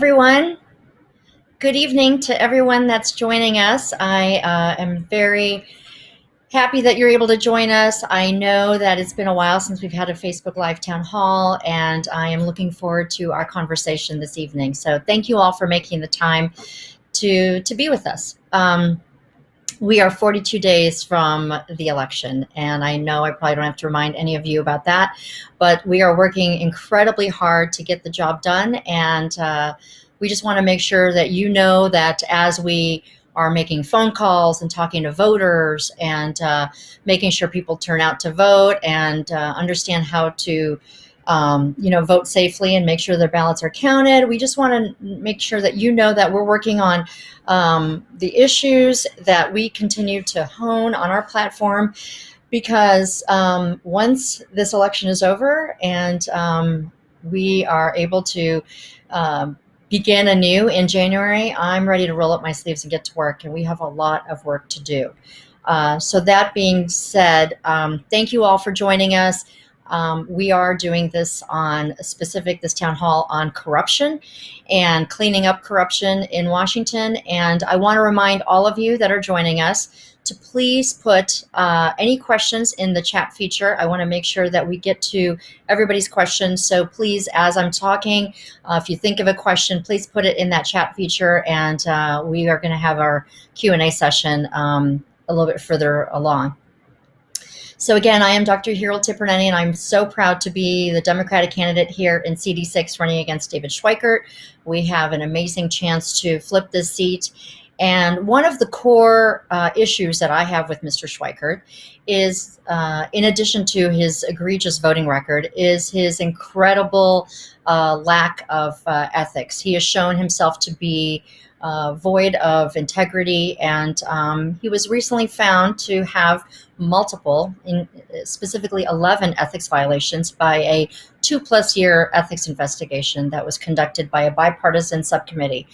everyone. Good evening to everyone that's joining us. I am very happy that you're able to join us. I know that it's been a while since we've had a Facebook Live town hall, and I am looking forward to our conversation this evening. So thank you all for making the time to be with us. We are 42 days from the election, and I know I probably don't have to remind any of you about that, but we are working incredibly hard to get the job done, and we just want to make sure that you know that as we are making phone calls and talking to voters and making sure people turn out to vote and understand how to vote safely and make sure their ballots are counted. We just want to make sure that you know that we're working on the issues that we continue to hone on our platform, because once this election is over and we are able to begin anew in January, I'm ready to roll up my sleeves and get to work, and we have a lot of work to do. So that being said, thank you all for joining us. We are doing this this town hall on corruption and cleaning up corruption in Washington. And I want to remind all of you that are joining us to please put any questions in the chat feature. I want to make sure that we get to everybody's questions. So please, as I'm talking, if you think of a question, please put it in that chat feature, and we are going to have our Q&A session a little bit further along. So again, I am Dr. Hero Tiperneni, and I'm so proud to be the Democratic candidate here in CD6 running against David Schweikert. We have an amazing chance to flip this seat. And one of the core issues that I have with Mr. Schweikert is, in addition to his egregious voting record, is his incredible lack of ethics. He has shown himself to be void of integrity, and he was recently found to have multiple, specifically 11 ethics violations by a 2+ year ethics investigation that was conducted by a bipartisan subcommittee.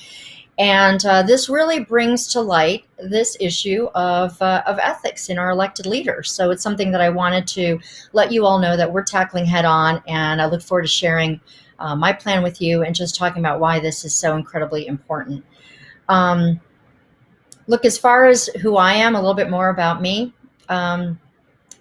And this really brings to light this issue of ethics in our elected leaders. So it's something that I wanted to let you all know that we're tackling head on, and I look forward to sharing my plan with you and just talking about why this is so incredibly important. Look, as far as who I am, a little bit more about me.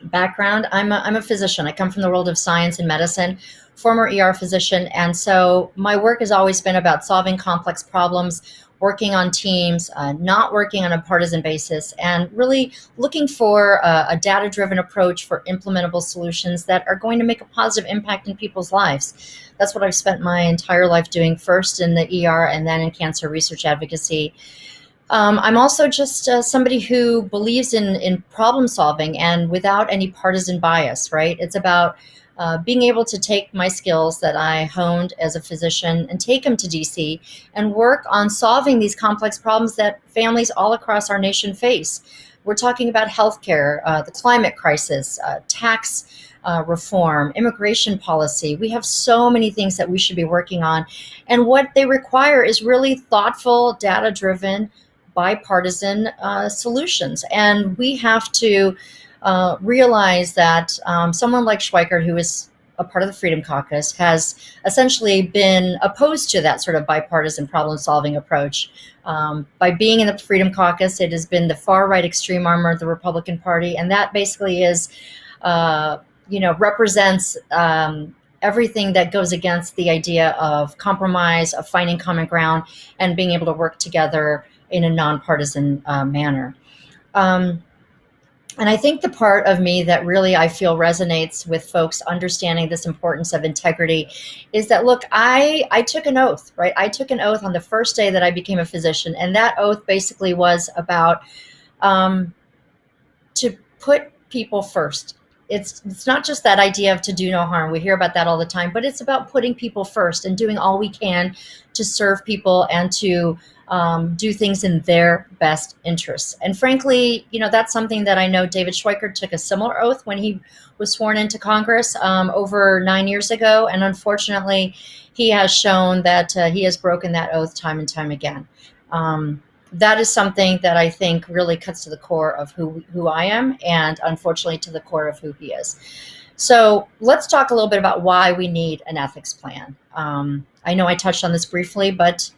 Background, I'm a physician. I come from the world of science and medicine, former ER physician, and so my work has always been about solving complex problems, working on teams, not working on a partisan basis, and really looking for a data-driven approach for implementable solutions that are going to make a positive impact in people's lives. That's what I've spent my entire life doing, first in the ER and then in cancer research advocacy. I'm also just somebody who believes in problem solving and without any partisan bias, right? It's about being able to take my skills that I honed as a physician and take them to DC and work on solving these complex problems that families all across our nation face. We're talking about healthcare, the climate crisis, tax reform, immigration policy. We have so many things that we should be working on. And what they require is really thoughtful, data-driven, bipartisan solutions. And we have to realize that someone like Schweikert, who is a part of the Freedom Caucus, has essentially been opposed to that sort of bipartisan problem-solving approach. By being in the Freedom Caucus, it has been the far-right extreme arm of the Republican Party, and that basically is, represents everything that goes against the idea of compromise, of finding common ground, and being able to work together in a nonpartisan manner. And I think the part of me that really I feel resonates with folks understanding this importance of integrity is that, look, I took an oath, right? I took an oath on the first day that I became a physician, and that oath basically was about to put people first. It's not just that idea of to do no harm. We hear about that all the time, but it's about putting people first and doing all we can to serve people and to do things in their best interests. And frankly, that's something that I know David Schweikert took a similar oath when he was sworn into Congress over 9 years ago. And unfortunately, he has shown that he has broken that oath time and time again. That is something that I think really cuts to the core of who I am, and unfortunately to the core of who he is. So let's talk a little bit about why we need an ethics plan. I know I touched on this briefly, but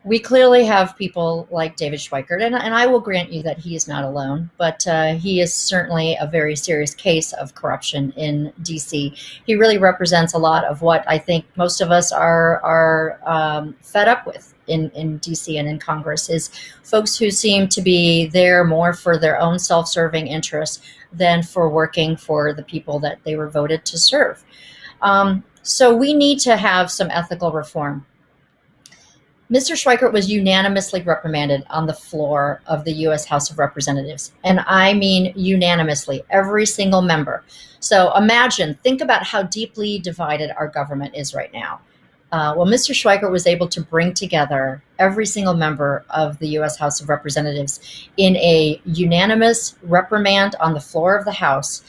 We clearly have people like David Schweikert, and I will grant you that he is not alone, but he is certainly a very serious case of corruption in DC. He really represents a lot of what I think most of us are fed up with in DC and in Congress, is folks who seem to be there more for their own self-serving interests than for working for the people that they were voted to serve. So we need to have some ethical reform. Mr. Schweikert was unanimously reprimanded on the floor of the U.S. House of Representatives. And I mean unanimously, every single member. So imagine, think about how deeply divided our government is right now. Well, Mr. Schweikert was able to bring together every single member of the U.S. House of Representatives in a unanimous reprimand on the floor of the House.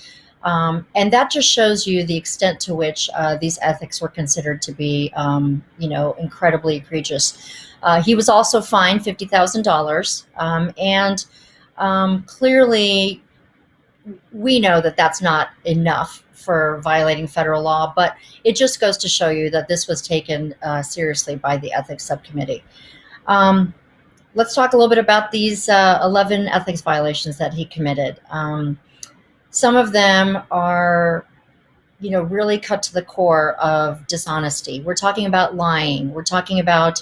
And that just shows you the extent to which these ethics were considered to be, incredibly egregious. He was also fined $50,000, and clearly, we know that that's not enough for violating federal law. But it just goes to show you that this was taken seriously by the ethics subcommittee. Let's talk a little bit about these 11 ethics violations that he committed. Some of them are, really cut to the core of dishonesty. We're talking about lying. We're talking about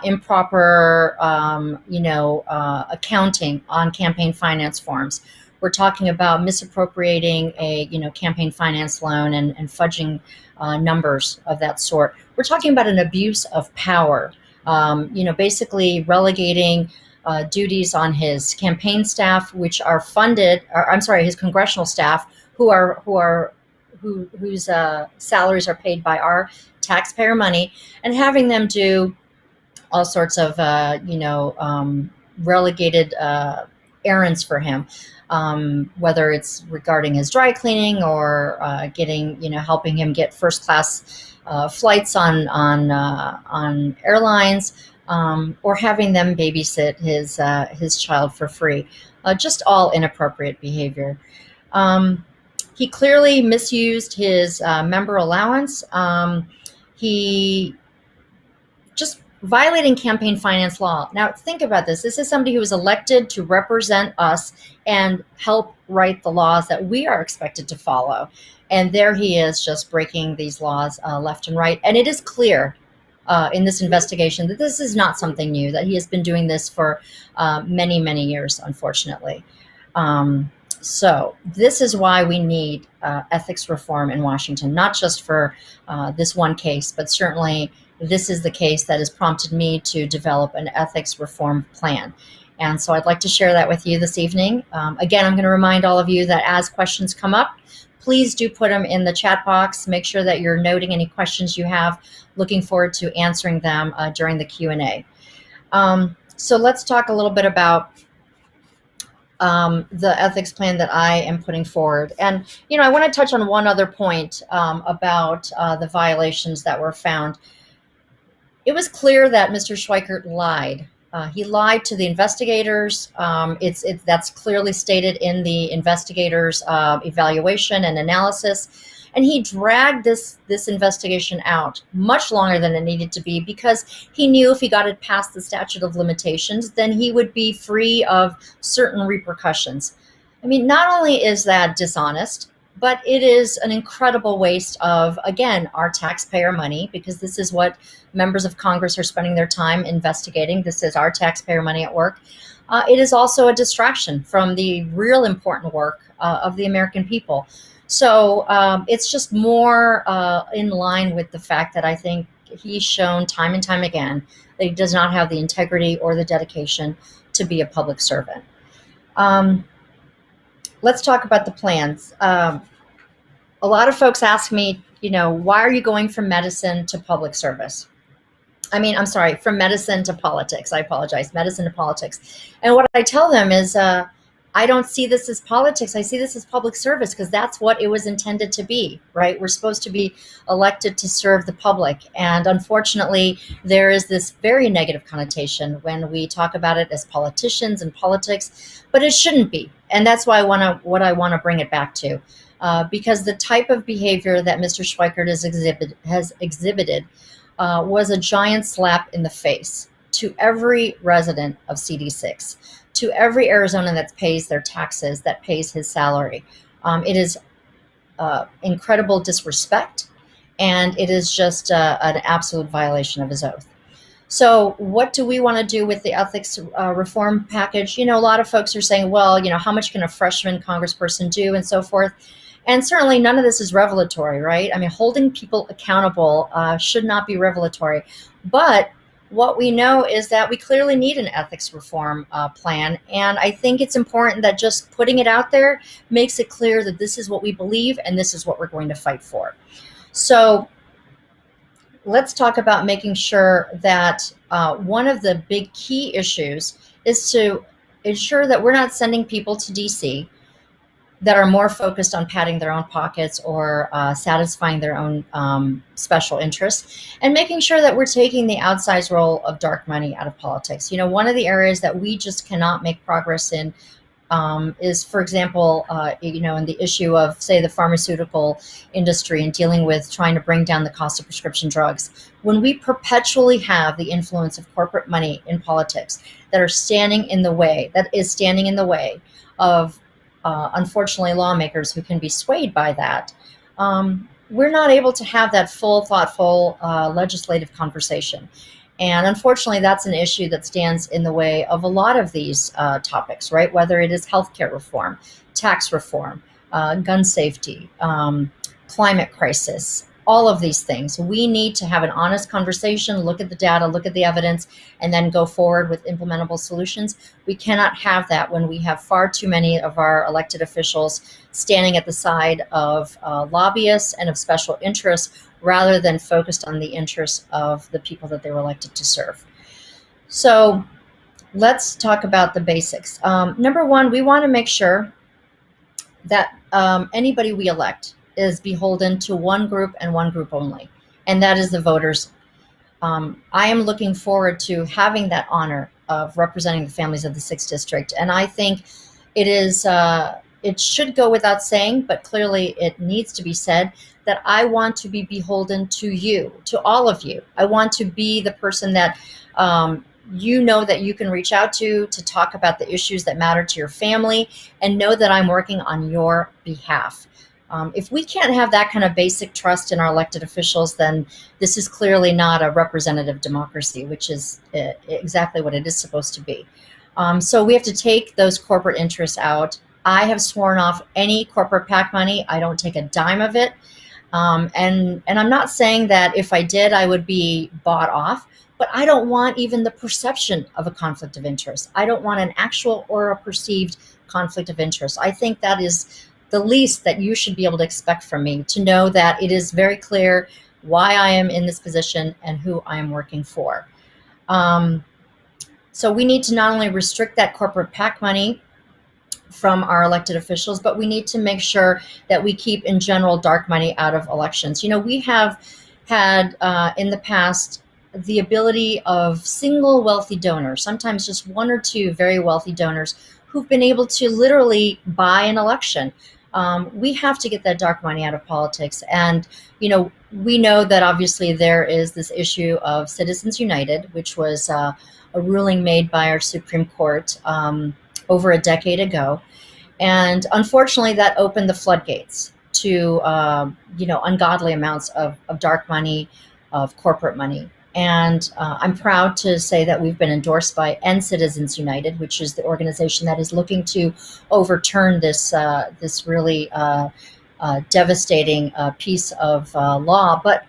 improper, accounting on campaign finance forms. We're talking about misappropriating a, campaign finance loan and fudging numbers of that sort. We're talking about an abuse of power, basically relegating duties on his campaign staff, which are funded, or I'm sorry, his congressional staff, whose salaries are paid by our taxpayer money, and having them do all sorts of, relegated errands for him, whether it's regarding his dry cleaning or helping him get first class flights on airlines. Or having them babysit his child for free. Just all inappropriate behavior. He clearly misused his member allowance. He just violating campaign finance law. Now, think about this. This is somebody who was elected to represent us and help write the laws that we are expected to follow. And there he is, just breaking these laws left and right. And it is clear in this investigation that this is not something new, that he has been doing this for many, many years, unfortunately. So this is why we need ethics reform in Washington, not just for this one case, but certainly this is the case that has prompted me to develop an ethics reform plan. And so I'd like to share that with you this evening. Again, I'm going to remind all of you that as questions come up, please do put them in the chat box. Make sure that you're noting any questions you have. Looking forward to answering them during the Q&A. So let's talk a little bit about the ethics plan that I am putting forward. And, I want to touch on one other point about the violations that were found. It was clear that Mr. Schweikert lied. He lied to the investigators. That's clearly stated in the investigators' evaluation and analysis. And he dragged this investigation out much longer than it needed to be, because he knew if he got it past the statute of limitations, then he would be free of certain repercussions. I mean, not only is that dishonest, but it is an incredible waste of, again, our taxpayer money, because this is what members of Congress are spending their time investigating. This is our taxpayer money at work. It is also a distraction from the real important work of the American people. So it's just more in line with the fact that I think he's shown time and time again that he does not have the integrity or the dedication to be a public servant. Let's talk about the plans. A lot of folks ask me, why are you going from medicine to public service? I'm sorry, from medicine to politics. I apologize, medicine to politics. And what I tell them is, I don't see this as politics. I see this as public service, because that's what it was intended to be, right? We're supposed to be elected to serve the public. And unfortunately, there is this very negative connotation when we talk about it as politicians and politics, but it shouldn't be. And that's why I want to bring it back to, because the type of behavior that Mr. Schweikert has exhibited was a giant slap in the face. to every resident of CD6, to every Arizonan that pays their taxes, that pays his salary. It is incredible disrespect, and it is just an absolute violation of his oath. So what do we want to do with the ethics reform package? You know, a lot of folks are saying, well, you know, how much can a freshman congressperson do and so forth? And certainly none of this is revelatory, right? I mean, holding people accountable should not be revelatory. But what we know is that we clearly need an ethics reform plan. And I think it's important that just putting it out there makes it clear that this is what we believe and this is what we're going to fight for. So let's talk about making sure that one of the big key issues is to ensure that we're not sending people to DC that are more focused on padding their own pockets or satisfying their own special interests, and making sure that we're taking the outsized role of dark money out of politics. You know, one of the areas that we just cannot make progress in is, for example, you know, in the issue of, say, the pharmaceutical industry and dealing with trying to bring down the cost of prescription drugs. When we perpetually have the influence of corporate money in politics that is standing in the way of, unfortunately, lawmakers who can be swayed by that, we're not able to have that full, thoughtful legislative conversation. And unfortunately, that's an issue that stands in the way of a lot of these topics, right? Whether it is healthcare reform, tax reform, gun safety, climate crisis, all of these things. We need to have an honest conversation, look at the data, look at the evidence, and then go forward with implementable solutions. We cannot have that when we have far too many of our elected officials standing at the side of lobbyists and of special interests rather than focused on the interests of the people that they were elected to serve. So let's talk about the basics. Number one, we want to make sure that anybody we elect is beholden to one group and one group only, and that is the voters. I am looking forward to having that honor of representing the families of the 6th District, and I think it is it should go without saying, but clearly it needs to be said, that I want to be beholden to you, to all of you. I want to be the person that you know that you can reach out to talk about the issues that matter to your family, and know that I'm working on your behalf. If we can't have that kind of basic trust in our elected officials, then this is clearly not a representative democracy, which is exactly what it is supposed to be. So we have to take those corporate interests out. I have sworn off any corporate PAC money. I don't take a dime of it. And I'm not saying that if I did, I would be bought off, but I don't want even the perception of a conflict of interest. I don't want an actual or a perceived conflict of interest. I think that is the least that you should be able to expect from me, to know that it is very clear why I am in this position and who I am working for. So we need to not only restrict that corporate PAC money from our elected officials, but we need to make sure that we keep, in general, dark money out of elections. You know, we have had in the past the ability of single wealthy donors, sometimes just one or two very wealthy donors, who've been able to literally buy an election. We have to get that dark money out of politics. And, you know, we know that obviously there is this issue of Citizens United, which was a ruling made by our Supreme Court over a decade ago. And unfortunately, that opened the floodgates to, you know, ungodly amounts of dark money, of corporate money. And I'm proud to say that we've been endorsed by End Citizens United, which is the organization that is looking to overturn this this really devastating piece of law. But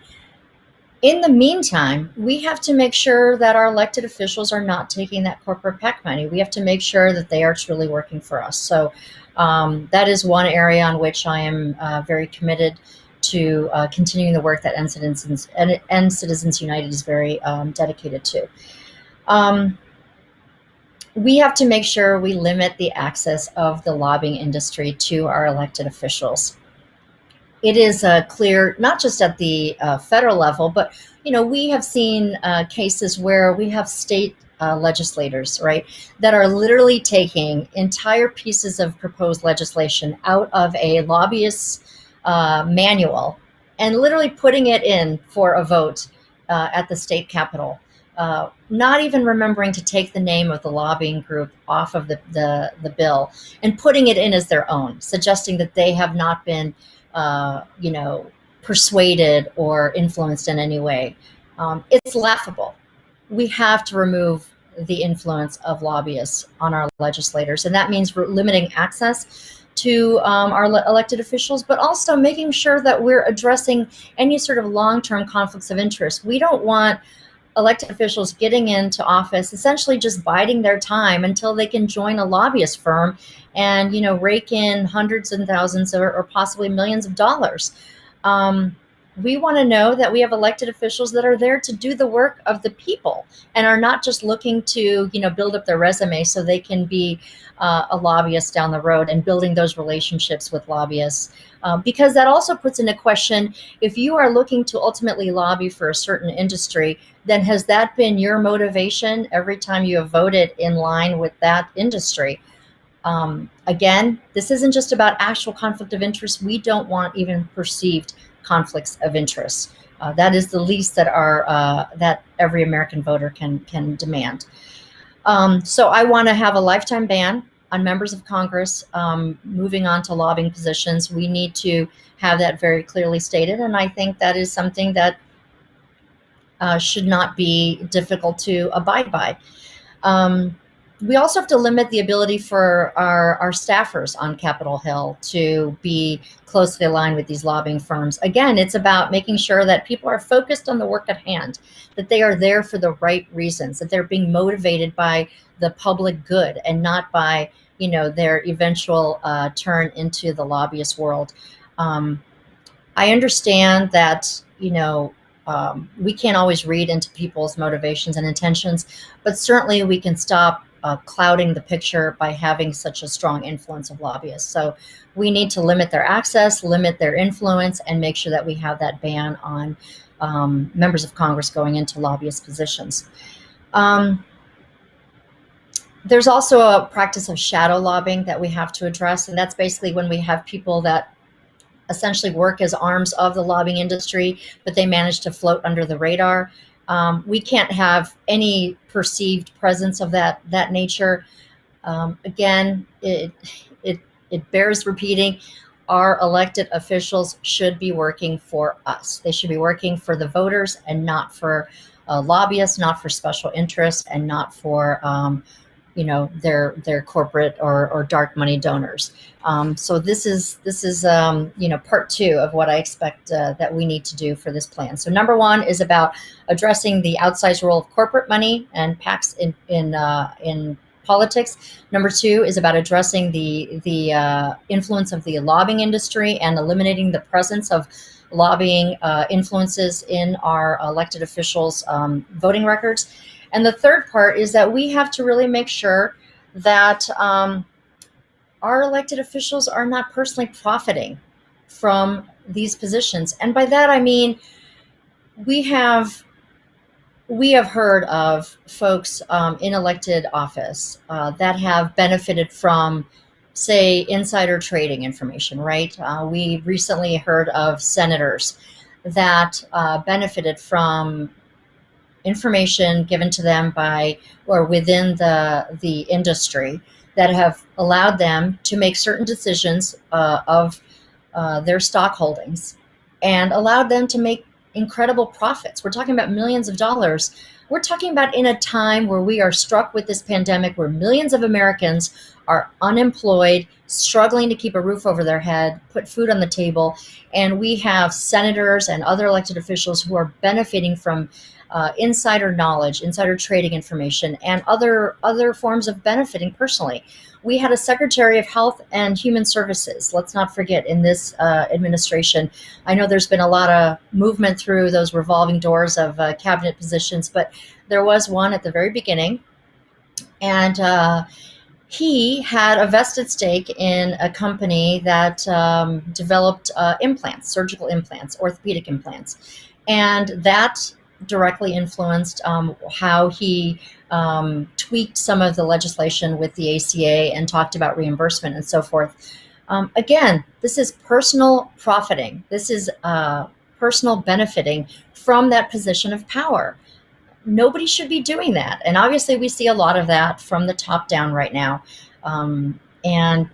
in the meantime, we have to make sure that our elected officials are not taking that corporate PAC money. We have to make sure that they are truly working for us. So that is one area on which I am very committed to continuing the work that End Citizens United is very dedicated to. We have to make sure we limit the access of the lobbying industry to our elected officials. It is clear, not just at the federal level, but, you know, we have seen cases where we have state legislators, right, that are literally taking entire pieces of proposed legislation out of a lobbyist's manual and literally putting it in for a vote at the state capitol. not even remembering to take the name of the lobbying group off of the bill and putting it in as their own, suggesting that they have not been, persuaded or influenced in any way. It's laughable. We have to remove the influence of lobbyists on our legislators, and that means limiting access to our elected officials, but also making sure that we're addressing any sort of long-term conflicts of interest. We don't want elected officials getting into office essentially just biding their time until they can join a lobbyist firm and rake in hundreds and thousands or possibly millions of dollars. We want to know that we have elected officials that are there to do the work of the people and are not just looking to build up their resume so they can be a lobbyist down the road, and building those relationships with lobbyists, because that also puts into question, if you are looking to ultimately lobby for a certain industry, then has that been your motivation every time you have voted in line with that industry? Again, this isn't just about actual conflict of interest. We don't want even perceived conflicts of interest. That is the least that that every American voter can demand. So I want to have a lifetime ban on members of Congress moving on to lobbying positions. We need to have that very clearly stated, and I think that is something that should not be difficult to abide by. We also have to limit the ability for our staffers on Capitol Hill to be closely aligned with these lobbying firms. Again, it's about making sure that people are focused on the work at hand, that they are there for the right reasons, that they're being motivated by the public good and not by their eventual turn into the lobbyist world. I understand that we can't always read into people's motivations and intentions, but certainly we can stop clouding the picture by having such a strong influence of lobbyists. So we need to limit their access, limit their influence, and make sure that we have that ban on members of Congress going into lobbyist positions. There's also a practice of shadow lobbying that we have to address, and that's basically when we have people that essentially work as arms of the lobbying industry, but they manage to float under the radar. We can't have any perceived presence of that nature. Again, it bears repeating. Our elected officials should be working for us. They should be working for the voters and not for lobbyists, not for special interests, and not for their corporate or dark money donors. So this is part two of what I expect that we need to do for this plan. So number one is about addressing the outsized role of corporate money and PACs in politics. Number two is about addressing the influence of the lobbying industry and eliminating the presence of lobbying influences in our elected officials' voting records. And the third part is that we have to really make sure that our elected officials are not personally profiting from these positions. And by that, I mean, we have heard of folks in elected office that have benefited from, say, insider trading information, right? We recently heard of senators that benefited from information given to them by or within the industry that have allowed them to make certain decisions of their stock holdings and allowed them to make incredible profits. We're talking about millions of dollars. We're talking about in a time where we are struck with this pandemic, where millions of Americans are unemployed, struggling to keep a roof over their head, put food on the table, and we have senators and other elected officials who are benefiting from insider knowledge, insider trading information, and other forms of benefiting personally. We had a Secretary of Health and Human Services, let's not forget, in this administration. I know there's been a lot of movement through those revolving doors of cabinet positions, but there was one at the very beginning, and he had a vested stake in a company that developed implants, surgical implants, orthopedic implants, and that directly influenced how he tweaked some of the legislation with the ACA and talked about reimbursement and so forth. Again, this is personal profiting. This is personal benefiting from that position of power. nobody should be doing that. And obviously, we see a lot of that from the top down right now. And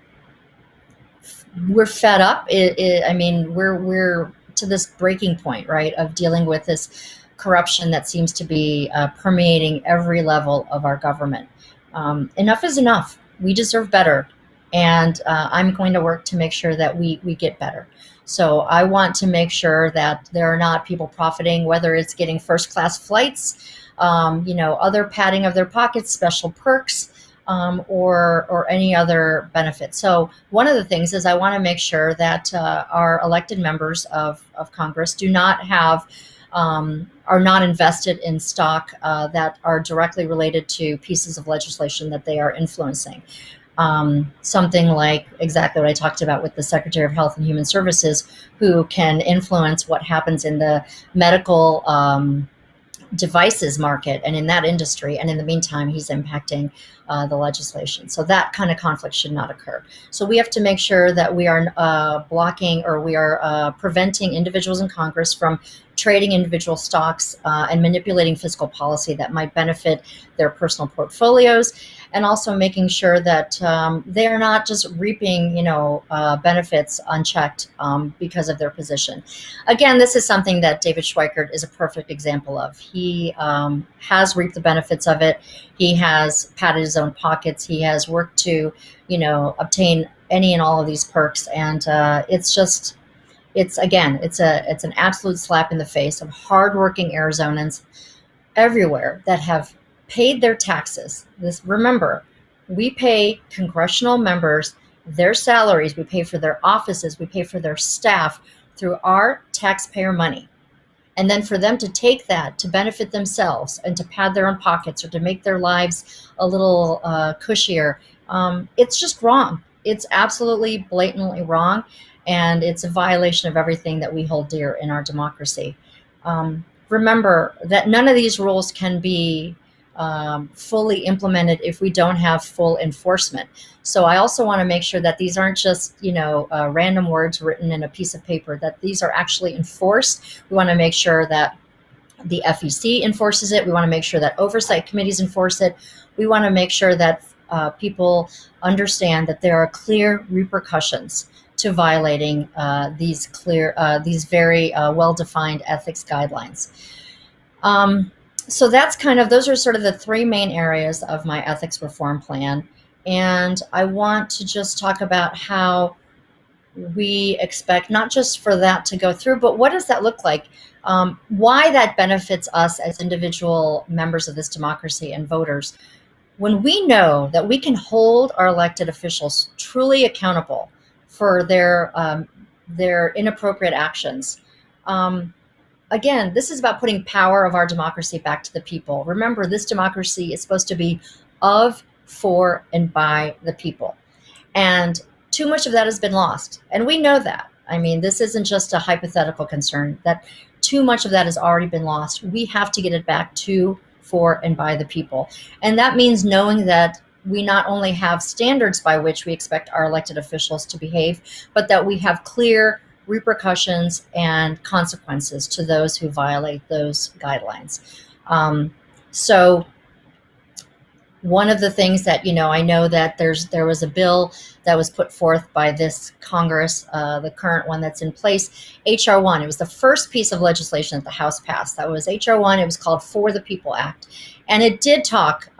we're fed up. I mean, we're to this breaking point, right, of dealing with this corruption that seems to be permeating every level of our government. Enough is enough. We deserve better, and I'm going to work to make sure that we get better. So I want to make sure that there are not people profiting, whether it's getting first class flights, other padding of their pockets, special perks, or any other benefit. So one of the things is I want to make sure that our elected members of Congress do not have are not invested in stock that are directly related to pieces of legislation that they are influencing. Something like exactly what I talked about with the Secretary of Health and Human Services, who can influence what happens in the medical devices market and in that industry. And in the meantime, he's impacting the legislation. So that kind of conflict should not occur. So we have to make sure that we are blocking, or we are preventing individuals in Congress from trading individual stocks and manipulating fiscal policy that might benefit their personal portfolios, and also making sure that they are not just reaping, benefits unchecked because of their position. Again, this is something that David Schweikert is a perfect example of. He has reaped the benefits of it. He has padded his own pockets. He has worked to, obtain any and all of these perks, and it's an absolute slap in the face of hardworking Arizonans everywhere that have paid their taxes. Remember, we pay congressional members their salaries, we pay for their offices, we pay for their staff through our taxpayer money. And then for them to take that to benefit themselves and to pad their own pockets or to make their lives a little cushier, it's just wrong. It's absolutely blatantly wrong. And it's a violation of everything that we hold dear in our democracy. Remember that none of these rules can be fully implemented if we don't have full enforcement. So I also want to make sure that these aren't just, random words written in a piece of paper, that these are actually enforced. We want to make sure that the FEC enforces it. We want to make sure that oversight committees enforce it. We want to make sure that people understand that there are clear repercussions to violating these very well-defined ethics guidelines. So those are sort of the three main areas of my ethics reform plan. And I want to just talk about how we expect not just for that to go through, but what does that look like? Why that benefits us as individual members of this democracy and voters. When we know that we can hold our elected officials truly accountable for their inappropriate actions. Again, this is about putting power of our democracy back to the people. Remember, this democracy is supposed to be of, for, and by the people. And too much of that has been lost. And we know that. I mean, this isn't just a hypothetical concern, that too much of that has already been lost. We have to get it back to, for, and by the people. And that means knowing that we not only have standards by which we expect our elected officials to behave, but that we have clear repercussions and consequences to those who violate those guidelines. So one of the things that, I know that there was a bill that was put forth by this Congress, the current one that's in place, H.R. 1. It was the first piece of legislation that the House passed. That was H.R. 1. It was called For the People Act. And it talked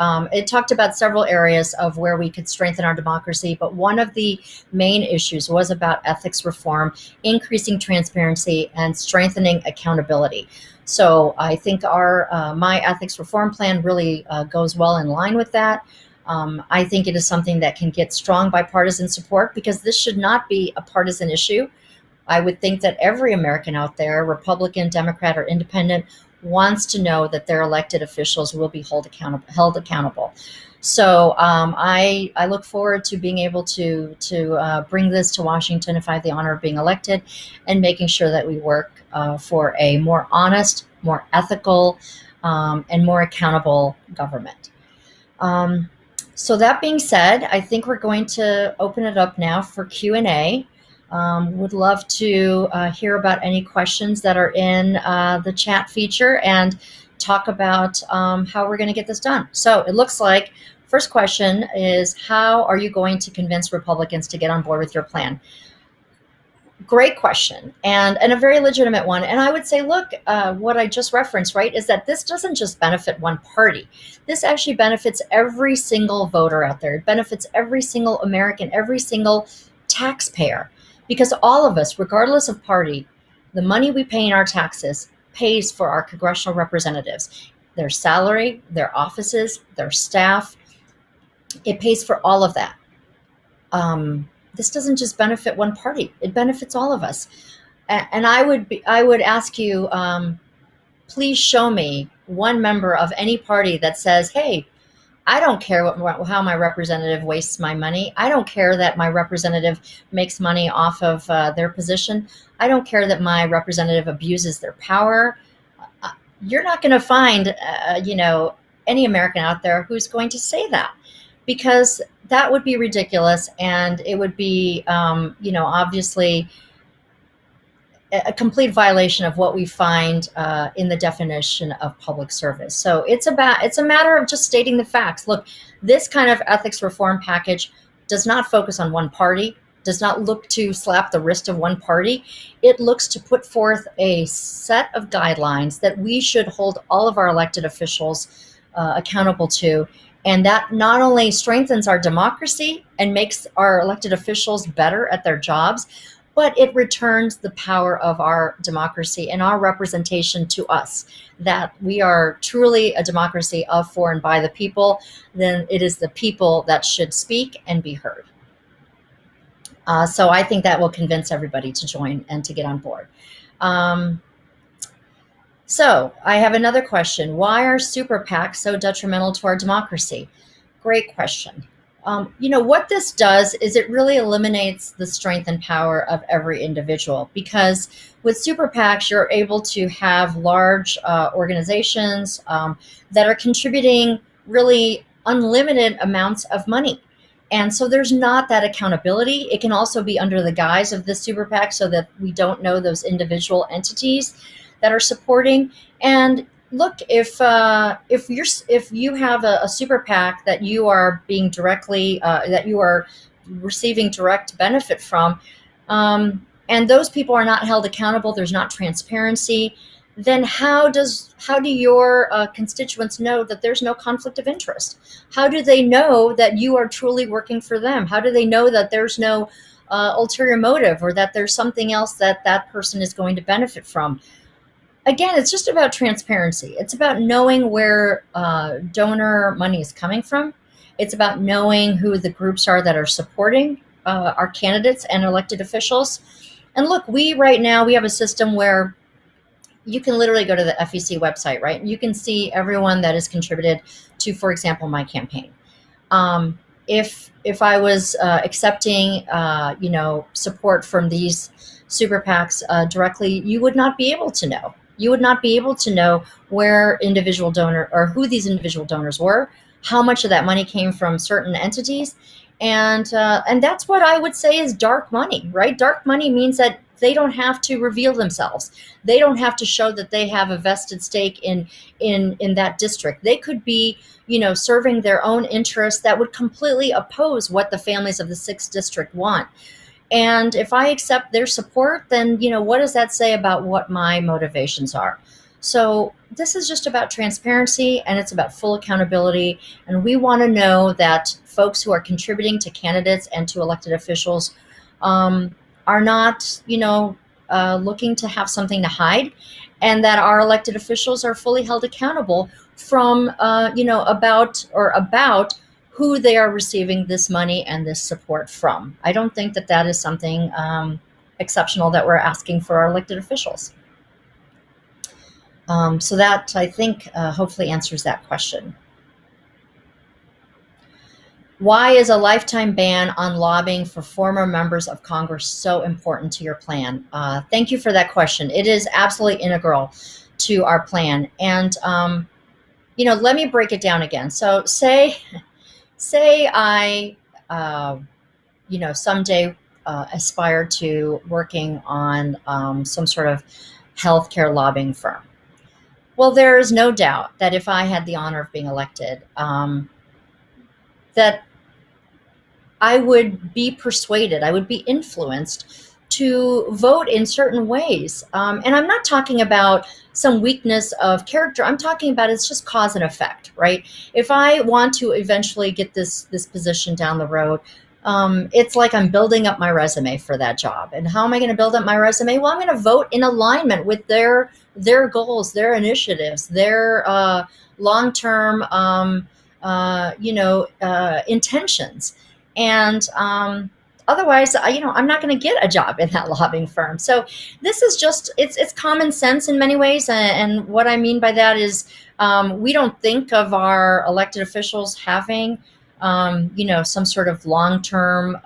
about several areas of where we could strengthen our democracy, but one of the main issues was about ethics reform, increasing transparency, and strengthening accountability. So I think my ethics reform plan really goes well in line with that. I think it is something that can get strong bipartisan support, because this should not be a partisan issue. I would think that every American out there, Republican, Democrat, or Independent, wants to know that their elected officials will be held accountable. So I look forward to being able to bring this to Washington if I have the honor of being elected, and making sure that we work for a more honest, more ethical, and more accountable government. So that being said, I think we're going to open it up now for Q&A. Would love to hear about any questions that are in the chat feature. And talk about how we're going to get this done. So it looks like first question is, how are you going to convince Republicans to get on board with your plan? Great question, and a very legitimate one. And I would say, look, what I just referenced, right, is that this doesn't just benefit one party. This actually benefits every single voter out there. It benefits every single American, every single taxpayer, because all of us, regardless of party, the money we pay in our taxes pays for our congressional representatives, their salary, their offices, their staff. It pays for all of that. This doesn't just benefit one party; it benefits all of us. And I would ask you, please show me one member of any party that says, "Hey, I don't care how my representative wastes my money. I don't care that my representative makes money off of their position. I don't care that my representative abuses their power." You're not going to find, any American out there who's going to say that, because that would be ridiculous, and it would be, obviously a complete violation of what we find in the definition of public service. So it's a matter of just stating the facts. Look, this kind of ethics reform package does not focus on one party, does not look to slap the wrist of one party. It looks to put forth a set of guidelines that we should hold all of our elected officials accountable to. And that not only strengthens our democracy and makes our elected officials better at their jobs, but it returns the power of our democracy and our representation to us, that we are truly a democracy of, for, and by the people. Then it is the people that should speak and be heard. So I think that will convince everybody to join and to get on board. So I have another question. Why are super PACs so detrimental to our democracy? Great question. What this does is it really eliminates the strength and power of every individual, because with super PACs, you're able to have large organizations that are contributing really unlimited amounts of money. And so there's not that accountability. It can also be under the guise of the super PAC, so that we don't know those individual entities that are supporting. And look, if you have a super PAC that you are being directly that you are receiving direct benefit from, and those people are not held accountable, there's not transparency, then how do your constituents know that there's no conflict of interest? How do they know that you are truly working for them? How do they know that there's no ulterior motive, or that there's something else that that person is going to benefit from? Again, it's just about transparency. It's about knowing where donor money is coming from. It's about knowing who the groups are that are supporting our candidates and elected officials. And look, right now we have a system where you can literally go to the FEC website, right? You can see everyone that has contributed to, for example, my campaign. If I was accepting, support from these super PACs directly, you would not be able to know. You would not be able to know where individual donor, or who these individual donors were, how much of that money came from certain entities. And that's what I would say is dark money, right? Dark money means that they don't have to reveal themselves. They don't have to show that they have a vested stake in that district. They could be, serving their own interests that would completely oppose what the families of the 6th district want. And if I accept their support, then, what does that say about what my motivations are? So this is just about transparency, and it's about full accountability. And we want to know that folks who are contributing to candidates and to elected officials are not, looking to have something to hide, and that our elected officials are fully held accountable from, about who they are receiving this money and this support from. I don't think that is something exceptional that we're asking for our elected officials. So that, I think, hopefully answers that question. Why is a lifetime ban on lobbying for former members of Congress so important to your plan? Thank you for that question. It is absolutely integral to our plan. And, let me break it down again. So say I, someday aspire to working on some sort of healthcare lobbying firm. Well, there is no doubt that if I had the honor of being elected, that I would be persuaded, I would be influenced to vote in certain ways. And I'm not talking about some weakness of character. I'm talking about it's just cause and effect, right? If I want to eventually get this position down the road, it's like I'm building up my resume for that job. And how am I going to build up my resume? Well, I'm going to vote in alignment with their goals, their initiatives, their long-term, intentions. And otherwise, I'm not going to get a job in that lobbying firm. So this is just it's common sense in many ways. And what I mean by that is we don't think of our elected officials having some sort of long-term,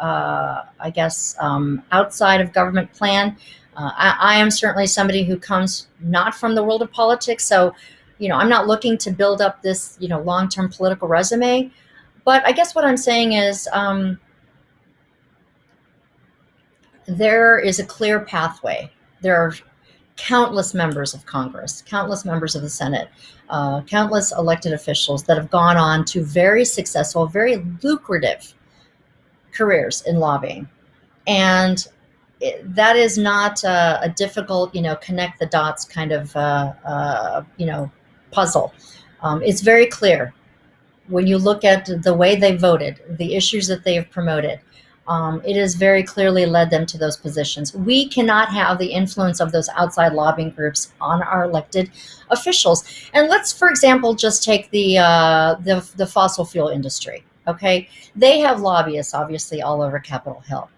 outside of government plan. I am certainly somebody who comes not from the world of politics, so I'm not looking to build up this long-term political resume. But I guess what I'm saying is there is a clear pathway. There are countless members of Congress, countless members of the Senate, countless elected officials that have gone on to very successful, very lucrative careers in lobbying. And that is not a difficult, connect the dots kind of, puzzle. It's very clear when you look at the way they voted, the issues that they have promoted. It has very clearly led them to those positions. We cannot have the influence of those outside lobbying groups on our elected officials. And let's, for example, just take the fossil fuel industry. Okay, they have lobbyists obviously all over Capitol Hill.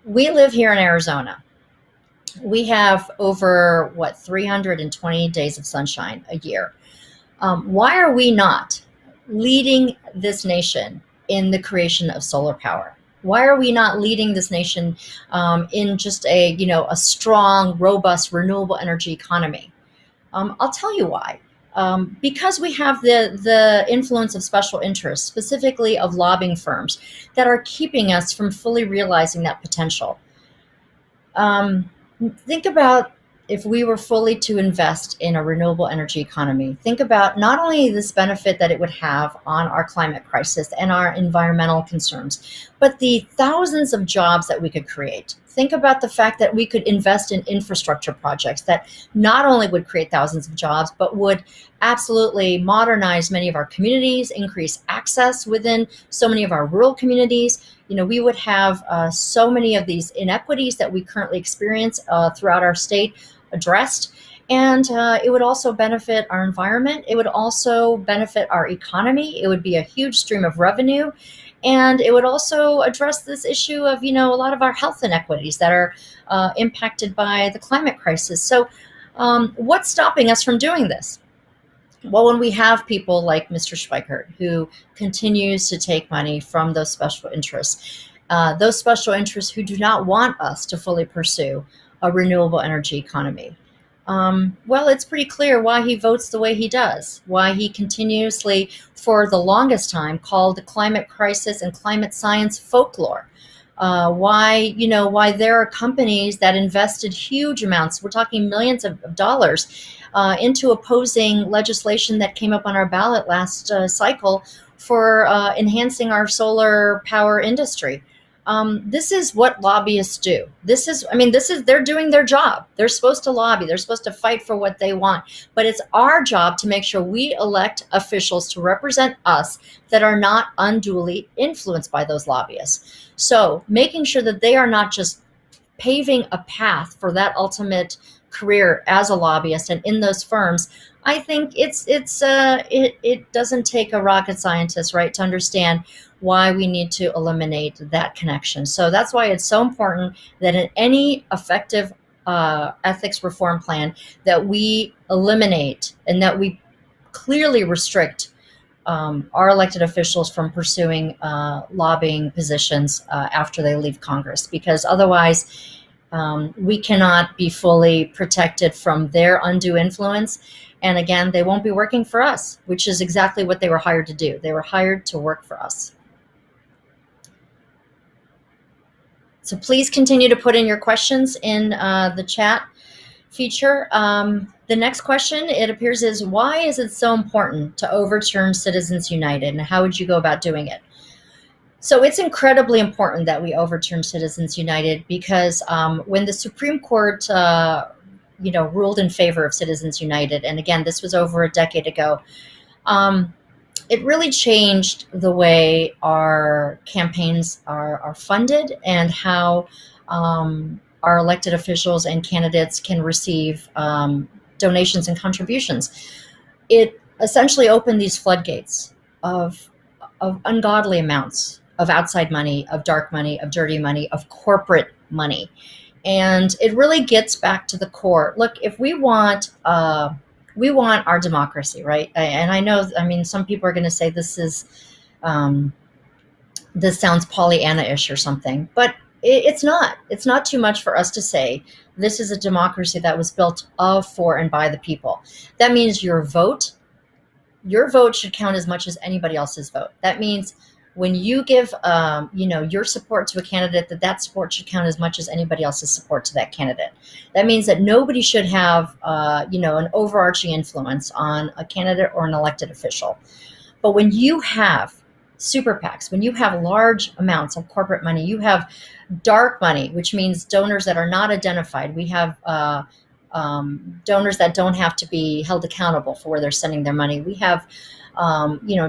We live here in Arizona. We have over 320 days of sunshine a year. Why are we not leading this nation in the creation of solar power? Why are we not leading this nation in just a strong, robust, renewable energy economy? I'll tell you why. Because we have the influence of special interests, specifically of lobbying firms, that are keeping us from fully realizing that potential. Think about if we were fully to invest in a renewable energy economy. Think about not only this benefit that it would have on our climate crisis and our environmental concerns, but the thousands of jobs that we could create. Think about the fact that we could invest in infrastructure projects that not only would create thousands of jobs, but would absolutely modernize many of our communities, increase access within so many of our rural communities. We would have so many of these inequities that we currently experience throughout our state addressed. And it would also benefit our environment. It would also benefit our economy. It would be a huge stream of revenue. And it would also address this issue of, a lot of our health inequities that are impacted by the climate crisis. So what's stopping us from doing this? Well, when we have people like Mr. Schweikert, who continues to take money from those special interests who do not want us to fully pursue a renewable energy economy. Well, it's pretty clear why he votes the way he does, why he continuously, for the longest time, called the climate crisis and climate science folklore. Why there are companies that invested huge amounts, we're talking millions of dollars, into opposing legislation that came up on our ballot last cycle for enhancing our solar power industry. This is what lobbyists do. They're doing their job. They're supposed to lobby. They're supposed to fight for what they want. But it's our job to make sure we elect officials to represent us that are not unduly influenced by those lobbyists. So making sure that they are not just paving a path for that ultimate career as a lobbyist and in those firms, I think it doesn't take a rocket scientist, right, to understand why we need to eliminate that connection. So that's why it's so important that in any effective ethics reform plan that we eliminate and that we clearly restrict our elected officials from pursuing lobbying positions after they leave Congress, because otherwise we cannot be fully protected from their undue influence. And again, they won't be working for us, which is exactly what they were hired to do. They were hired to work for us. So please continue to put in your questions in the chat feature. The next question, it appears, is why is it so important to overturn Citizens United, and how would you go about doing it? So it's incredibly important that we overturn Citizens United because when the Supreme Court, ruled in favor of Citizens United, and again, this was over a decade ago, um, it really changed the way our campaigns are funded and how our elected officials and candidates can receive donations and contributions. It essentially opened these floodgates of ungodly amounts of outside money, of dark money, of dirty money, of corporate money. And it really gets back to the core. Look, if we want our democracy, right? And I know, I mean, some people are going to say um, this sounds Pollyanna-ish or something, but it's not. It's not too much for us to say this is a democracy that was built of, for, and by the people. That means your vote should count as much as anybody else's vote. That means when you give, your support to a candidate, that support should count as much as anybody else's support to that candidate. That means that nobody should have, an overarching influence on a candidate or an elected official. But when you have super PACs, when you have large amounts of corporate money, you have dark money, which means donors that are not identified. We have donors that don't have to be held accountable for where they're sending their money. We have,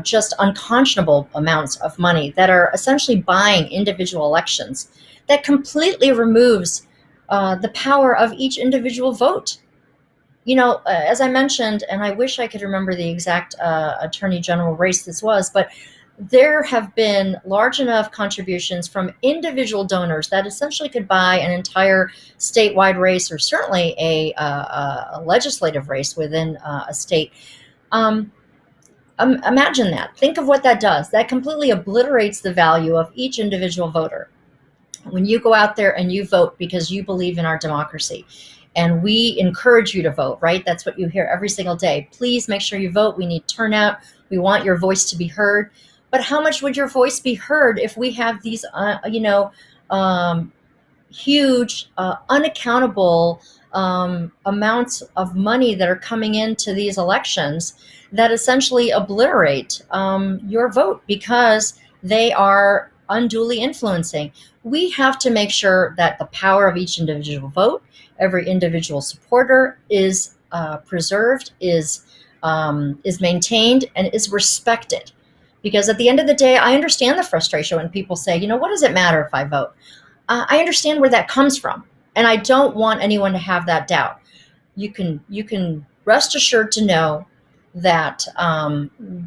just unconscionable amounts of money that are essentially buying individual elections. That completely removes the power of each individual vote. As I mentioned, and I wish I could remember the exact attorney general race this was, but there have been large enough contributions from individual donors that essentially could buy an entire statewide race, or certainly a legislative race within a state. Imagine that. Think of what that does. That completely obliterates the value of each individual voter. When you go out there and you vote because you believe in our democracy, and we encourage you to vote, right? That's what you hear every single day. Please make sure you vote. We need turnout. We want your voice to be heard. But how much would your voice be heard if we have these, huge, unaccountable amounts of money that are coming into these elections that essentially obliterate your vote because they are unduly influencing? We have to make sure that the power of each individual vote, every individual supporter, is preserved, is maintained, and is respected. Because at the end of the day, I understand the frustration when people say, what does it matter if I vote? I understand where that comes from, and I don't want anyone to have that doubt. You can rest assured to know that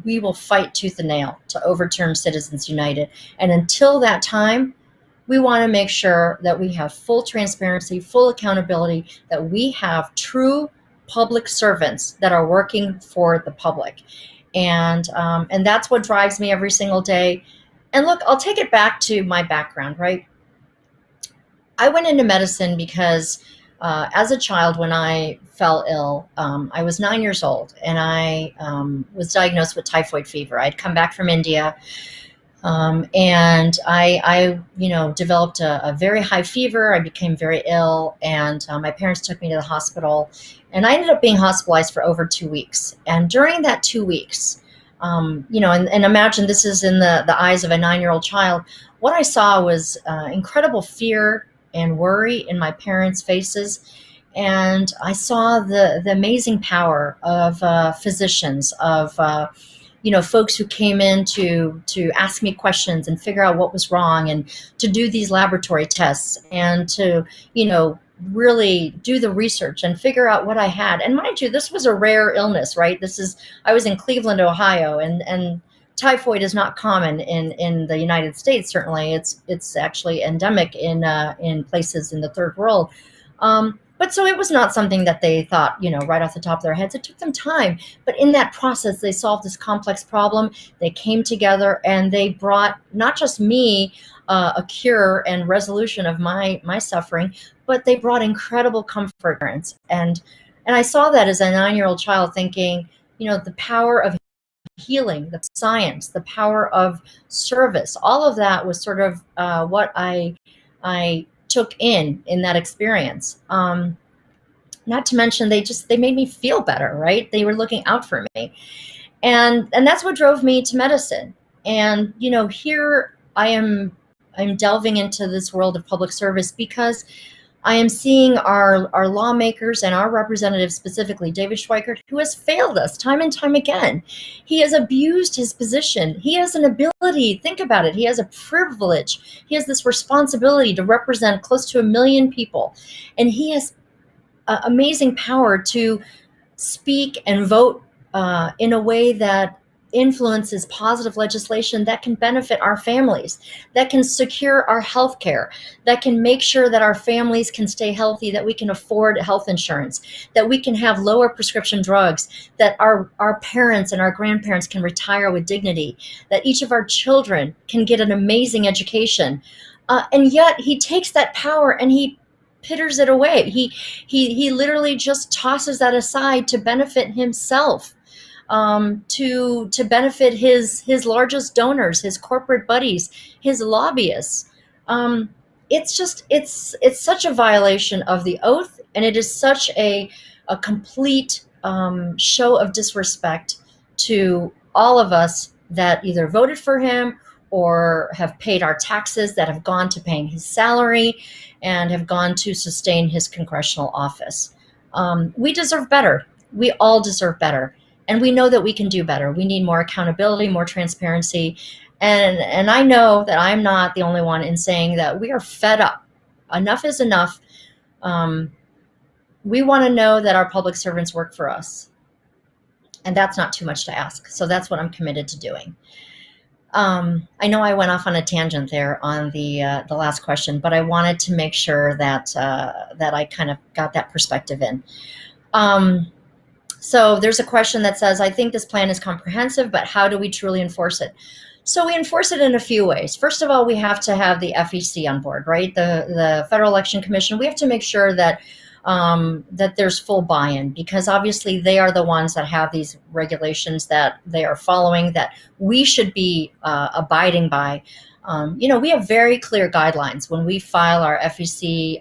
we will fight tooth and nail to overturn Citizens United. And until that time, we want to make sure that we have full transparency, full accountability, that we have true public servants that are working for the public. And that's what drives me every single day. And look, I'll take it back to my background, right? I went into medicine because as a child, when I fell ill, I was 9 years old, and I was diagnosed with typhoid fever. I'd come back from India, and I developed a very high fever. I became very ill, and my parents took me to the hospital, and I ended up being hospitalized for over 2 weeks. And during that 2 weeks, and imagine this is in the eyes of a 9-year-old child, what I saw was incredible fear and worry in my parents' faces. And I saw the amazing power of physicians, of folks who came in to ask me questions and figure out what was wrong, and to do these laboratory tests, and to really do the research and figure out what I had. And mind you, this was a rare illness, right? I was in Cleveland, Ohio, and typhoid is not common in the United States. Certainly, it's actually endemic in places in the third world. But so it was not something that they thought, right off the top of their heads. It took them time. But in that process, they solved this complex problem. They came together, and they brought not just me a cure and resolution of my suffering, but they brought incredible comfort. And I saw that as a 9-year-old child, thinking, the power of healing, the science, the power of service, all of that was sort of what I took in that experience. Now, not to mention they made me feel better, right? They were looking out for me. And that's what drove me to medicine. And here I'm delving into this world of public service because I am seeing our lawmakers and our representatives, specifically David Schweikert, who has failed us time and time again. He has abused his position. He has an ability, think about it, he has a privilege. He has this responsibility to represent close to 1 million people. And he has amazing power to speak and vote in a way that influences positive legislation that can benefit our families, that can secure our health care, that can make sure that our families can stay healthy, that we can afford health insurance, that we can have lower prescription drugs, that our parents and our grandparents can retire with dignity, that each of our children can get an amazing education. And yet he takes that power and he pitters it away. He literally just tosses that aside to benefit himself, to benefit his largest donors, his corporate buddies, his lobbyists. It's such a violation of the oath, and it is such a complete show of disrespect to all of us that either voted for him or have paid our taxes, that have gone to paying his salary and have gone to sustain his congressional office. We deserve better. We all deserve better. And we know that we can do better. We need more accountability, more transparency. And I know that I'm not the only one in saying that we are fed up. Enough is enough. We want to know that our public servants work for us. And that's not too much to ask. So that's what I'm committed to doing. I know I went off on a tangent there on the last question, but I wanted to make sure that I kind of got that perspective in. So there's a question that says, I think this plan is comprehensive, but how do we truly enforce it? So we enforce it in a few ways. First of all, we have to have the FEC on board, right? The Federal Election Commission. We have to make sure that that there's full buy-in, because obviously they are the ones that have these regulations that they are following, that we should be abiding by. We have very clear guidelines when we file our FEC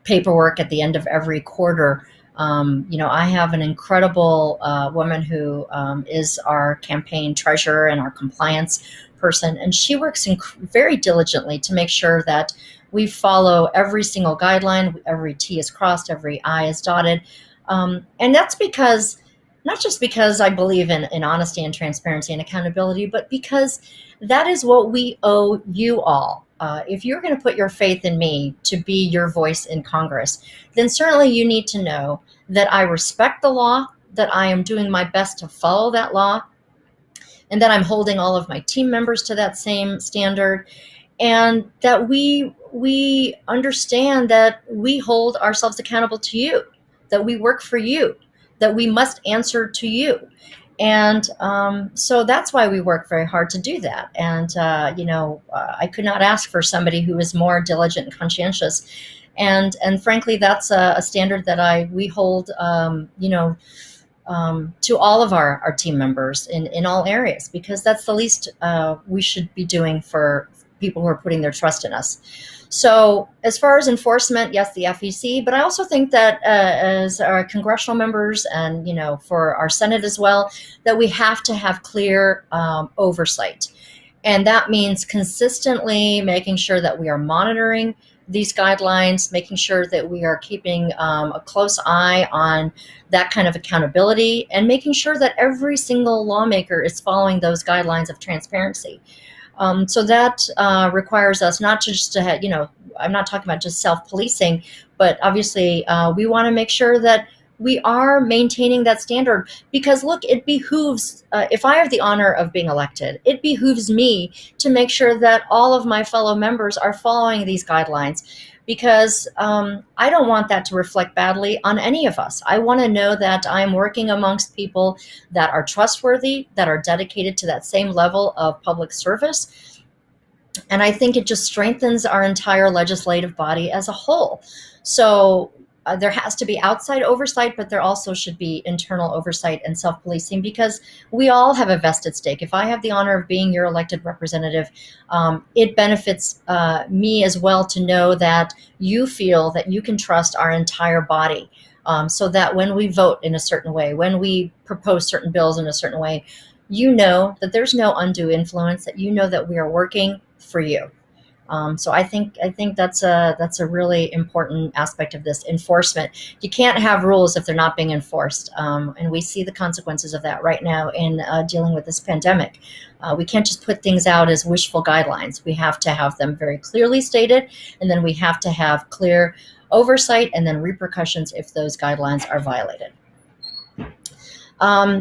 paperwork at the end of every quarter. I have an incredible woman who is our campaign treasurer and our compliance person, and she works very diligently to make sure that we follow every single guideline, every T is crossed, every I is dotted. And that's because, not just because I believe in honesty and transparency and accountability, but because that is what we owe you all. If you're going to put your faith in me to be your voice in Congress, then certainly you need to know that I respect the law, that I am doing my best to follow that law, and that I'm holding all of my team members to that same standard, and that we understand that we hold ourselves accountable to you, that we work for you, that we must answer to you. And so that's why we work very hard to do that. And, I could not ask for somebody who is more diligent and conscientious. And frankly, that's a standard that we hold, to all of our team members in all areas, because that's the least we should be doing for people who are putting their trust in us. So as far as enforcement, yes, the FEC, but I also think that as our congressional members and, for our Senate as well, that we have to have clear oversight. And that means consistently making sure that we are monitoring these guidelines, making sure that we are keeping a close eye on that kind of accountability, and making sure that every single lawmaker is following those guidelines of transparency. So that requires us not just to have, I'm not talking about just self-policing, but obviously we want to make sure that we are maintaining that standard, because look, it behooves, if I have the honor of being elected, it behooves me to make sure that all of my fellow members are following these guidelines, because I don't want that to reflect badly on any of us. I want to know that I'm working amongst people that are trustworthy, that are dedicated to that same level of public service. And I think it just strengthens our entire legislative body as a whole. So there has to be outside oversight, but there also should be internal oversight and self-policing, because we all have a vested stake. If I have the honor of being your elected representative, it benefits me as well to know that you feel that you can trust our entire body, so that when we vote in a certain way, when we propose certain bills in a certain way, you know that there's no undue influence, that you know that we are working for you. So I think that's a really important aspect of this enforcement. You can't have rules if they're not being enforced, and we see the consequences of that right now in dealing with this pandemic. We can't just put things out as wishful guidelines. We have to have them very clearly stated, and then we have to have clear oversight and then repercussions if those guidelines are violated.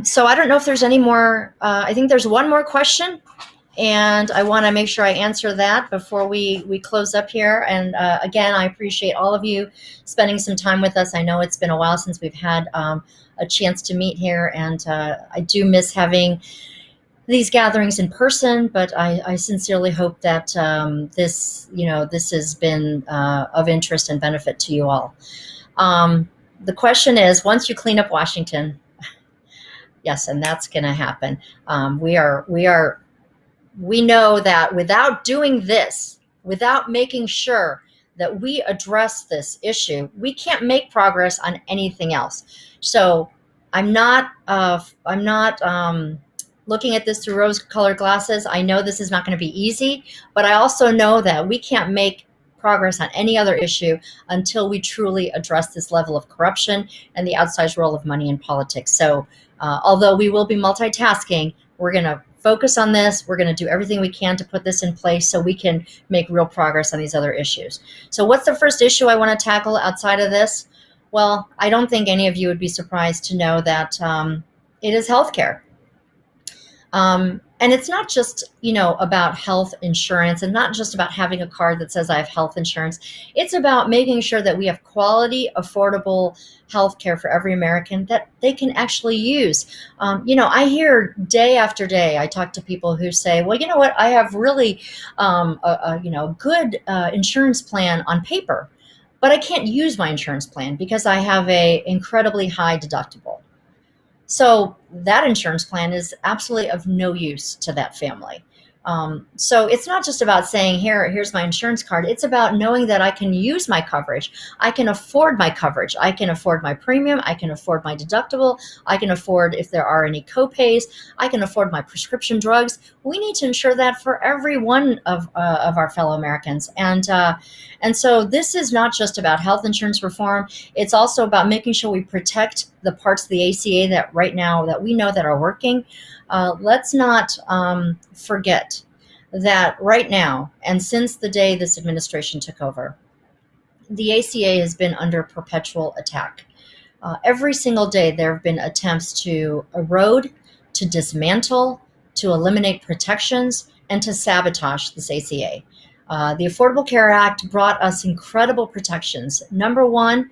So I don't know if there's any more. I think there's one more question, and I want to make sure I answer that before we close up here. And again, I appreciate all of you spending some time with us. I know it's been a while since we've had a chance to meet here, and I do miss having these gatherings in person, but I sincerely hope that this has been of interest and benefit to you all. The question is, once you clean up Washington, yes, and that's going to happen. We know that without doing this, without making sure that we address this issue, we can't make progress on anything else. So I'm not looking at this through rose-colored glasses. I know this is not going to be easy, but I also know that we can't make progress on any other issue until we truly address this level of corruption and the outsized role of money in politics. So although we will be multitasking, we're going to focus on this. We're going to do everything we can to put this in place so we can make real progress on these other issues. So what's the first issue I want to tackle outside of this? Well, I don't think any of you would be surprised to know that it is healthcare. And it's not just, about health insurance, and not just about having a card that says I have health insurance. It's about making sure that we have quality, affordable health care for every American that they can actually use. I hear day after day, I talk to people who say, well, you know what, I have really a good insurance plan on paper, but I can't use my insurance plan because I have a incredibly high deductible. So that insurance plan is absolutely of no use to that family. So it's not just about saying, here's my insurance card. It's about knowing that I can use my coverage. I can afford my coverage. I can afford my premium. I can afford my deductible. I can afford if there are any copays. I can afford my prescription drugs. We need to ensure that for every one of our fellow Americans. And so this is not just about health insurance reform. It's also about making sure we protect the parts of the ACA that right now that we know that are working. Let's not forget that right now, and since the day this administration took over, the ACA has been under perpetual attack. Every single day there have been attempts to erode, to dismantle, to eliminate protections, and to sabotage this ACA. The Affordable Care Act brought us incredible protections. Number one,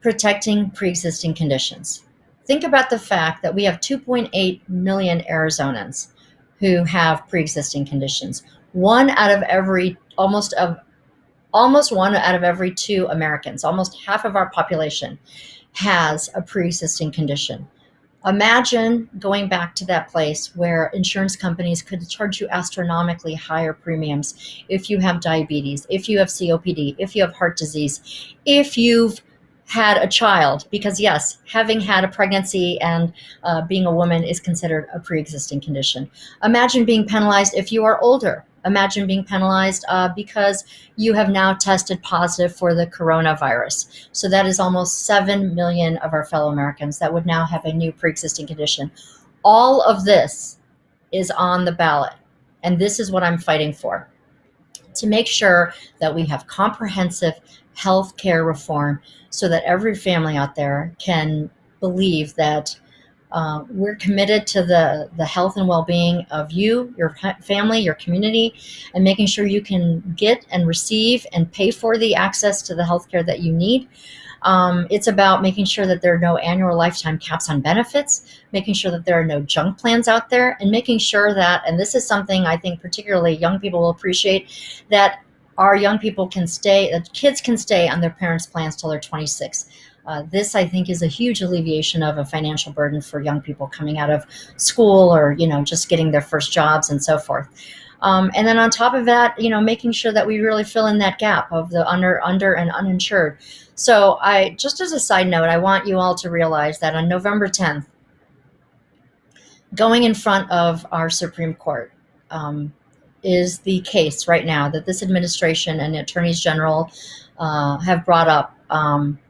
protecting pre-existing conditions. Think about the fact that we have 2.8 million Arizonans who have pre-existing conditions. Almost one out of every two Americans, almost half of our population, has a pre-existing condition. Imagine going back to that place where insurance companies could charge you astronomically higher premiums if you have diabetes, if you have COPD, if you have heart disease, if you've had a child, because yes, having had a pregnancy and being a woman is considered a pre-existing condition. Imagine being penalized if you are older. Imagine being penalized because you have now tested positive for the coronavirus. So that is almost 7 million of our fellow Americans that would now have a new pre-existing condition. All of this is on the ballot, and this is what I'm fighting for, to make sure that we have comprehensive health care reform so that every family out there can believe that we're committed to the health and well-being of you, your family, your community, and making sure you can get and receive and pay for the access to the health care that you need. It's about making sure that there are no annual or lifetime caps on benefits, making sure that there are no junk plans out there, and making sure that, and this is something I think particularly young people will appreciate, that our young people can stay, kids can stay on their parents' plans till they're 26. This, I think, is a huge alleviation of a financial burden for young people coming out of school or, just getting their first jobs and so forth. And then on top of that, making sure that we really fill in that gap of the under and uninsured. So just as a side note, I want you all to realize that on November 10th, going in front of our Supreme Court, is the case right now that this administration and the attorneys general have brought up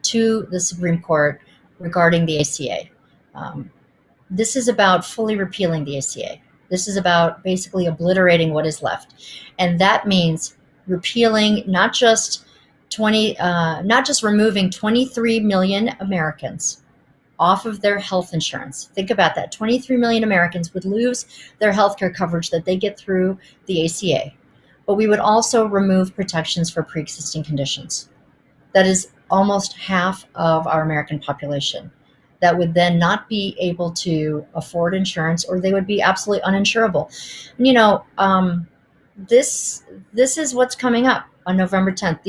to the Supreme Court regarding the ACA. This is about fully repealing the ACA. This is about basically obliterating what is left, and that means repealing not just removing 23 million Americans off of their health insurance. Think about that. 23 million Americans would lose their health care coverage that they get through the ACA. But we would also remove protections for pre-existing conditions. That is almost half of our American population that would then not be able to afford insurance, or they would be absolutely uninsurable. This is what's coming up on November 10th.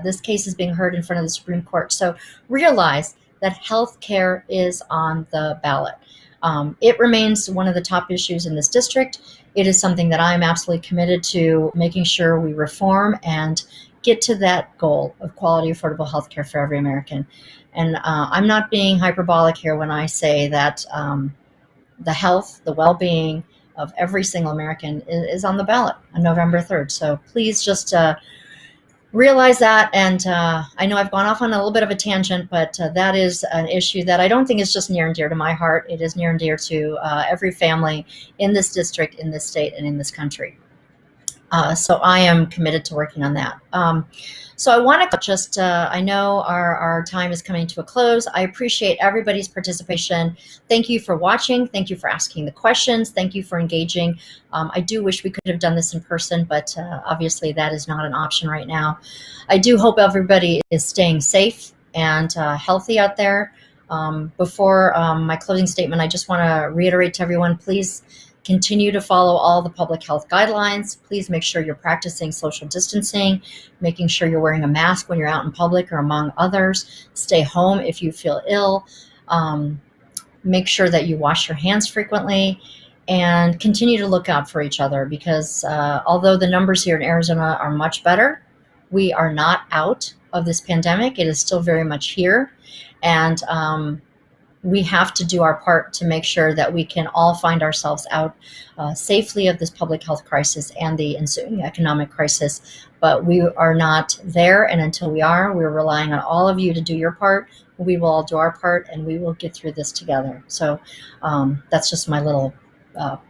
This case is being heard in front of the Supreme Court. So realize that health care is on the ballot. It remains one of the top issues in this district. It is something that I am absolutely committed to making sure we reform and get to that goal of quality, affordable health care for every American. And I'm not being hyperbolic here when I say that the health, the well-being of every single American is on the ballot on November 3rd. So please just realize that. And I know I've gone off on a little bit of a tangent, but that is an issue that I don't think is just near and dear to my heart. It is near and dear to every family in this district, in this state, and in this country. So I am committed to working on that. So I want to just, I know our time is coming to a close. I appreciate everybody's participation. Thank you for watching. Thank you for asking the questions. Thank you for engaging. I do wish we could have done this in person, but obviously that is not an option right now. I do hope everybody is staying safe and healthy out there. Before my closing statement, I just want to reiterate to everyone, please continue to follow all the public health guidelines. Please make sure you're practicing social distancing, making sure you're wearing a mask when you're out in public or among others. Stay home if you feel ill. Make sure that you wash your hands frequently, and continue to look out for each other, because although the numbers here in Arizona are much better, we are not out of this pandemic. It is still very much here. And we have to do our part to make sure that we can all find ourselves out safely of this public health crisis and the ensuing economic crisis. But we are not there, and until we are, we're relying on all of you to do your part. We will all do our part, and we will get through this together. So that's just my little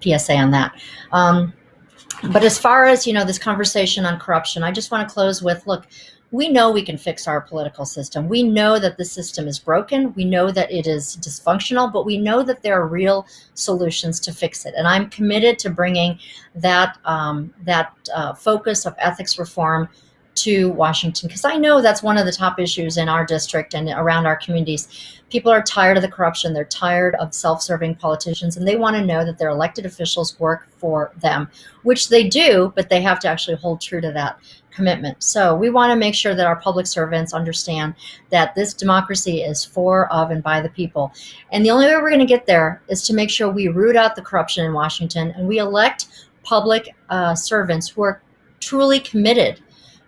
PSA on that. But as far as, this conversation on corruption, I just want to close with, look, we know we can fix our political system. We know that the system is broken. We know that it is dysfunctional, but we know that there are real solutions to fix it. And I'm committed to bringing that focus of ethics reform to Washington, because I know that's one of the top issues in our district and around our communities. People are tired of the corruption. They're tired of self-serving politicians, and they want to know that their elected officials work for them, which they do, but they have to actually hold true to that commitment. So we want to make sure that our public servants understand that this democracy is for, of, and by the people. And the only way we're going to get there is to make sure we root out the corruption in Washington, and we elect public servants who are truly committed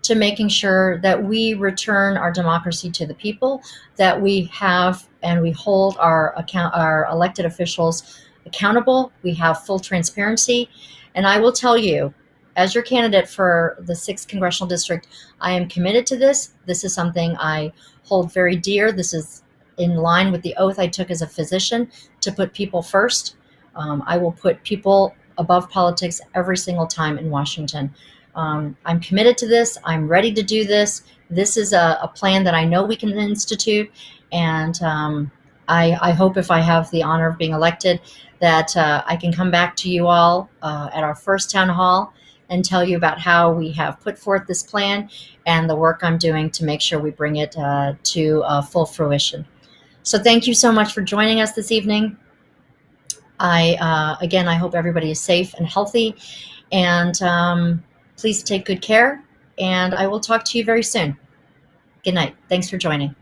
to making sure that we return our democracy to the people, that we have and we hold our elected officials accountable. We have full transparency. And I will tell you, as your candidate for the 6th Congressional District, I am committed to this. This is something I hold very dear. This is in line with the oath I took as a physician to put people first. I will put people above politics every single time in Washington. I'm committed to this. I'm ready to do this. This is a plan that I know we can institute. And I hope, if I have the honor of being elected, that I can come back to you all at our first town hall and tell you about how we have put forth this plan and the work I'm doing to make sure we bring it to full fruition. So thank you so much for joining us this evening. Again, I hope everybody is safe and healthy, and please take good care. and I will talk to you very soon. Good night. Thanks for joining.